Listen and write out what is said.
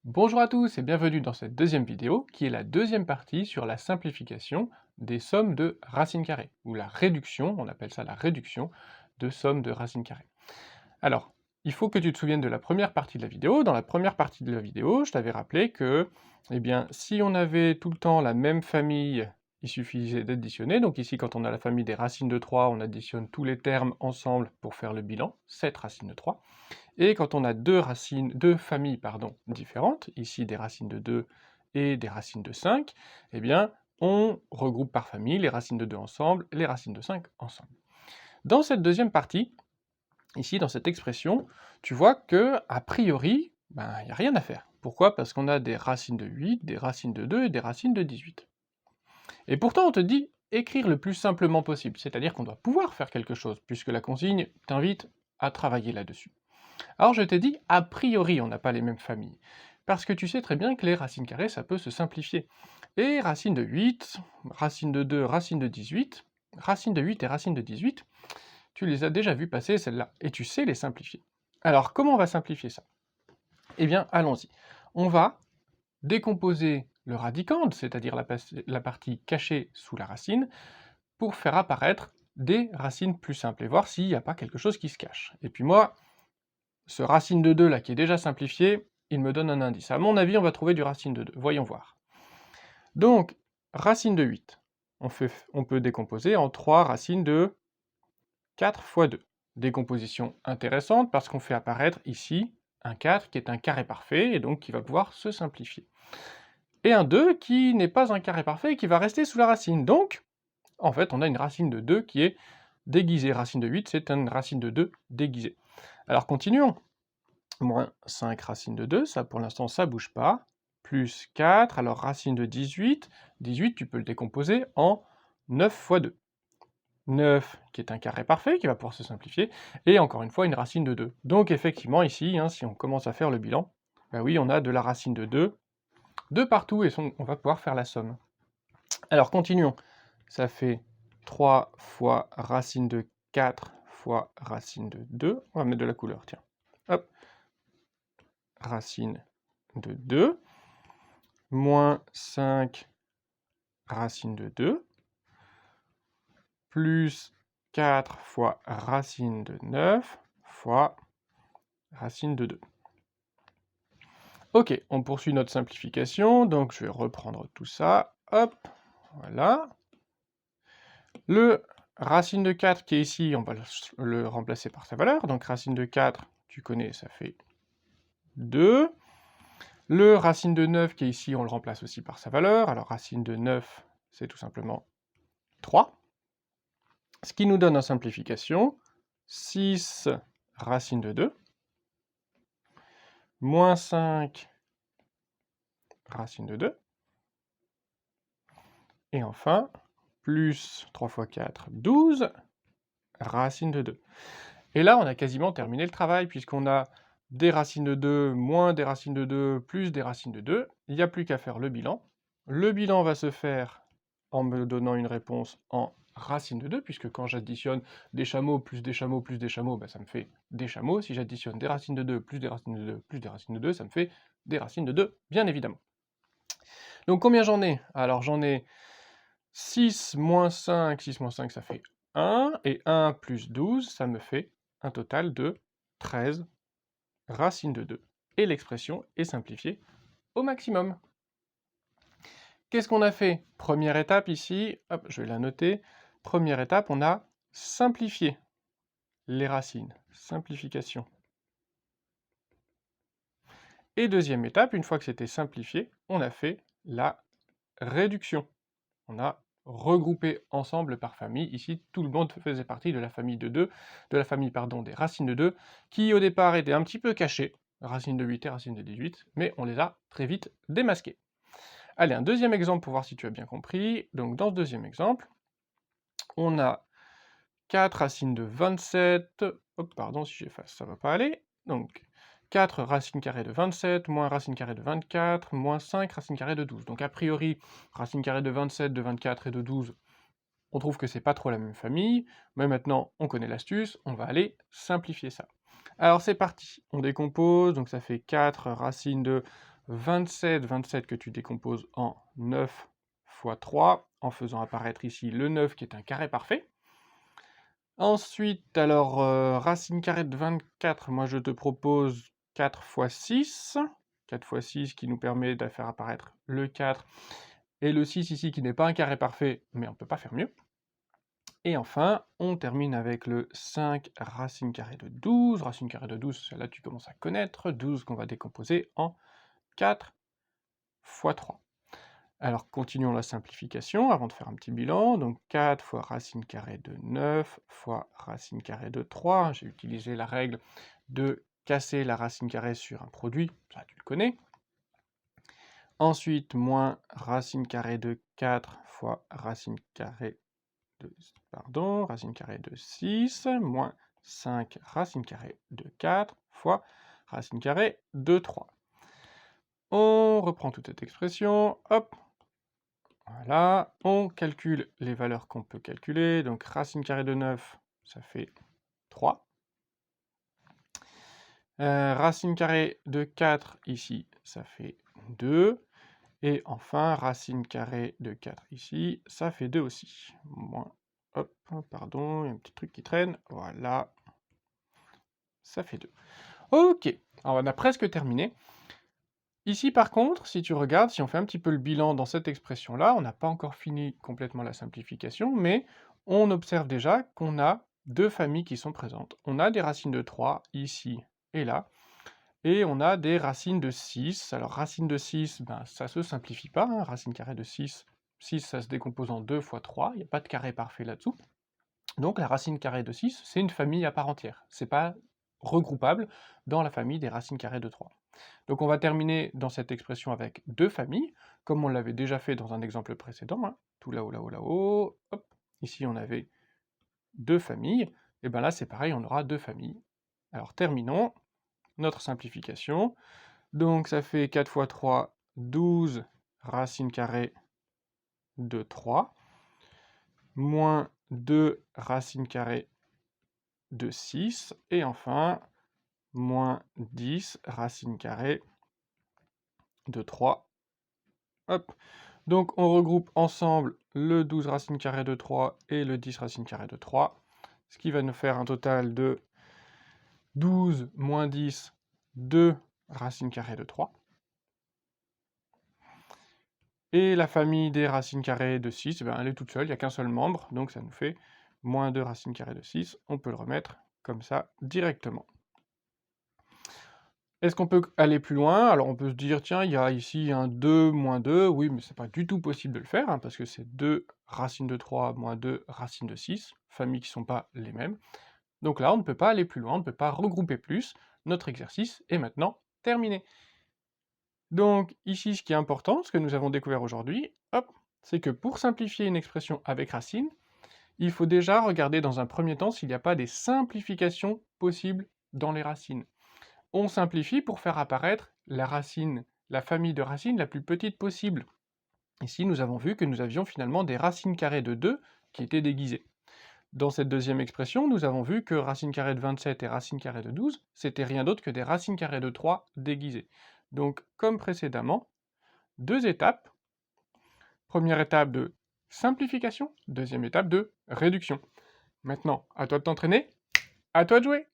Bonjour à tous et bienvenue dans cette deuxième vidéo qui est la deuxième partie sur la simplification des sommes de racines carrées, ou la réduction, on appelle ça la réduction de sommes de racines carrées. Alors, il faut que tu te souviennes de la première partie de la vidéo. Dans la première partie de la vidéo, je t'avais rappelé que, eh bien, si on avait tout le temps la même famille, il suffisait d'additionner. Donc ici, quand on a la famille des racines de 3, on additionne tous les termes ensemble pour faire le bilan, 7 racines de 3. Et quand on a deux familles différentes, ici des racines de 2 et des racines de 5, eh bien, on regroupe par famille les racines de 2 ensemble, les racines de 5 ensemble. Dans cette deuxième partie, ici dans cette expression, tu vois que a priori, il n'y a rien à faire. Pourquoi? Parce qu'on a des racines de 8, des racines de 2 et des racines de 18. Et pourtant on te dit écrire le plus simplement possible, c'est-à-dire qu'on doit pouvoir faire quelque chose, puisque la consigne t'invite à travailler là-dessus. Alors je t'ai dit, a priori, on n'a pas les mêmes familles. Parce que tu sais très bien que les racines carrées, ça peut se simplifier. Et racine de 8, racine de 2, racine de 18, racine de 8 et racine de 18, tu les as déjà vues passer celles-là, et tu sais les simplifier. Alors comment on va simplifier ça? Eh bien, allons-y. On va décomposer le radicande, c'est-à-dire la partie cachée sous la racine, pour faire apparaître des racines plus simples, et voir s'il n'y a pas quelque chose qui se cache. Et puis moi, ce racine de 2 là qui est déjà simplifié, il me donne un indice. À mon avis, on va trouver du racine de 2. Voyons voir. Donc, racine de 8, on peut décomposer en 3 racines de 4 fois 2. Décomposition intéressante parce qu'on fait apparaître ici un 4 qui est un carré parfait et donc qui va pouvoir se simplifier. Et un 2 qui n'est pas un carré parfait et qui va rester sous la racine. Donc, en fait, on a une racine de 2 qui est déguisée. Racine de 8, c'est une racine de 2 déguisée. Alors continuons. Moins 5 racine de 2, ça pour l'instant ça bouge pas, plus 4, alors racine de 18, 18 tu peux le décomposer en 9 fois 2. 9 qui est un carré parfait, qui va pouvoir se simplifier, et encore une fois une racine de 2. Donc effectivement ici, si on commence à faire le bilan, bah oui on a de la racine de 2, de partout, et on va pouvoir faire la somme. Alors continuons, ça fait 3 fois racine de 4 fois racine de 2, on va mettre de la couleur, tiens. Hop, racine de 2, moins 5 racine de 2, plus 4 fois racine de 9 fois racine de 2. Ok, on poursuit notre simplification, donc je vais reprendre tout ça, hop, voilà. Le racine de 4 qui est ici, on va le remplacer par sa valeur, donc racine de 4, tu connais, ça fait 2. Le racine de 9 qui est ici, on le remplace aussi par sa valeur, alors racine de 9, c'est tout simplement 3. Ce qui nous donne en simplification 6 racine de 2, moins 5 racine de 2, et enfin, plus 3 fois 4, 12 racine de 2. Et là, on a quasiment terminé le travail, puisqu'on a des racines de 2, moins des racines de 2, plus des racines de 2. Il n'y a plus qu'à faire le bilan. Le bilan va se faire en me donnant une réponse en racine de 2, puisque quand j'additionne des chameaux plus des chameaux plus des chameaux, ça me fait des chameaux. Si j'additionne des racines de 2 plus des racines de 2 plus des racines de 2, ça me fait des racines de 2, bien évidemment. Donc combien j'en ai? Alors j'en ai 6 moins 5, 6 moins 5 ça fait 1, et 1 plus 12, ça me fait un total de 13 racines de 2. Et l'expression est simplifiée au maximum. Qu'est-ce qu'on a fait? Première étape ici, hop, je vais la noter. Première étape, on a simplifié les racines. Simplification. Et deuxième étape, une fois que c'était simplifié, on a fait la réduction. On a regroupé ensemble par famille. Ici, tout le monde faisait partie de la famille de 2, des racines de 2, qui au départ étaient un petit peu cachées, racines de 8 et racines de 18, mais on les a très vite démasquées. Allez, un deuxième exemple pour voir si tu as bien compris. Donc dans ce deuxième exemple, on a 4 racines de 27, hop, pardon, si j'efface, ça va pas aller. Donc 4 racines carrées de 27, moins racine carrée de 24, moins 5 racines carrées de 12. Donc a priori, racine carrée de 27, de 24 et de 12, on trouve que c'est pas trop la même famille, mais maintenant on connaît l'astuce, on va aller simplifier ça. Alors c'est parti, on décompose, donc ça fait 4 racines de 27 que tu décomposes en 9 fois 3, en faisant apparaître ici le 9 qui est un carré parfait. Ensuite, alors, racine carrée de 24, moi je te propose 4 fois 6. 4 fois 6 qui nous permet de faire apparaître le 4 et le 6 ici qui n'est pas un carré parfait, mais on ne peut pas faire mieux. Et enfin, on termine avec le 5 racine carrée de 12. Racine carrée de 12, celle-là tu commences à connaître. 12 qu'on va décomposer en 4 fois 3. Alors, continuons la simplification avant de faire un petit bilan. Donc, 4 fois racine carrée de 9 fois racine carrée de 3. J'ai utilisé la règle de casser la racine carrée sur un produit. Ça, tu le connais. Ensuite, moins racine carrée de 4 fois racine carrée de 6, moins 5 racine carrée de 4 fois racine carrée de 3. On reprend toute cette expression, hop, voilà, on calcule les valeurs qu'on peut calculer, donc racine carrée de 9, ça fait 3. Racine carrée de 4, ici, ça fait 2. Et enfin, racine carrée de 4 ici, ça fait 2 aussi. Moins, hop, pardon, il y a un petit truc qui traîne, voilà, ça fait 2. Ok, alors on a presque terminé. Ici, par contre, si tu regardes, si on fait un petit peu le bilan dans cette expression-là, on n'a pas encore fini complètement la simplification, mais on observe déjà qu'on a deux familles qui sont présentes. On a des racines de 3 ici et là, et on a des racines de 6. Alors, racine de 6, ben, ça se simplifie pas, hein. Racine carrée de 6, 6, ça se décompose en 2 fois 3, il n'y a pas de carré parfait là-dessous. Donc, la racine carrée de 6, c'est une famille à part entière. C'est pas regroupable dans la famille des racines carrées de 3. Donc on va terminer dans cette expression avec deux familles, comme on l'avait déjà fait dans un exemple précédent, hein. Tout là-haut, là-haut, là-haut, hop, ici on avait deux familles, et bien là c'est pareil, on aura deux familles. Alors terminons notre simplification. Donc ça fait 4 fois 3, 12 racine carrée de 3, moins 2 racine carrée de 6, et enfin, moins 10 racine carrée de 3. Hop. Donc on regroupe ensemble le 12 racine carrée de 3 et le 10 racine carrée de 3, ce qui va nous faire un total de 12 moins 10, 2 racine carrée de 3. Et la famille des racines carrées de 6, ben, elle est toute seule, il n'y a qu'un seul membre, donc ça nous fait moins 2 racine carrée de 6. On peut le remettre comme ça directement. Est-ce qu'on peut aller plus loin? Alors on peut se dire, tiens, il y a ici un 2 moins 2, oui, mais c'est pas du tout possible de le faire, hein, parce que c'est 2 racines de 3 moins 2 racines de 6, familles qui ne sont pas les mêmes. Donc là, on ne peut pas aller plus loin, on ne peut pas regrouper plus. Notre exercice est maintenant terminé. Donc ici, ce qui est important, ce que nous avons découvert aujourd'hui, hop, c'est que pour simplifier une expression avec racine, il faut déjà regarder dans un premier temps s'il n'y a pas des simplifications possibles dans les racines. On simplifie pour faire apparaître la racine, la famille de racines la plus petite possible. Ici, nous avons vu que nous avions finalement des racines carrées de 2 qui étaient déguisées. Dans cette deuxième expression, nous avons vu que racine carrée de 27 et racine carrée de 12, c'était rien d'autre que des racines carrées de 3 déguisées. Donc, comme précédemment, deux étapes. Première étape de simplification, deuxième étape de réduction. Maintenant, à toi de t'entraîner, à toi de jouer!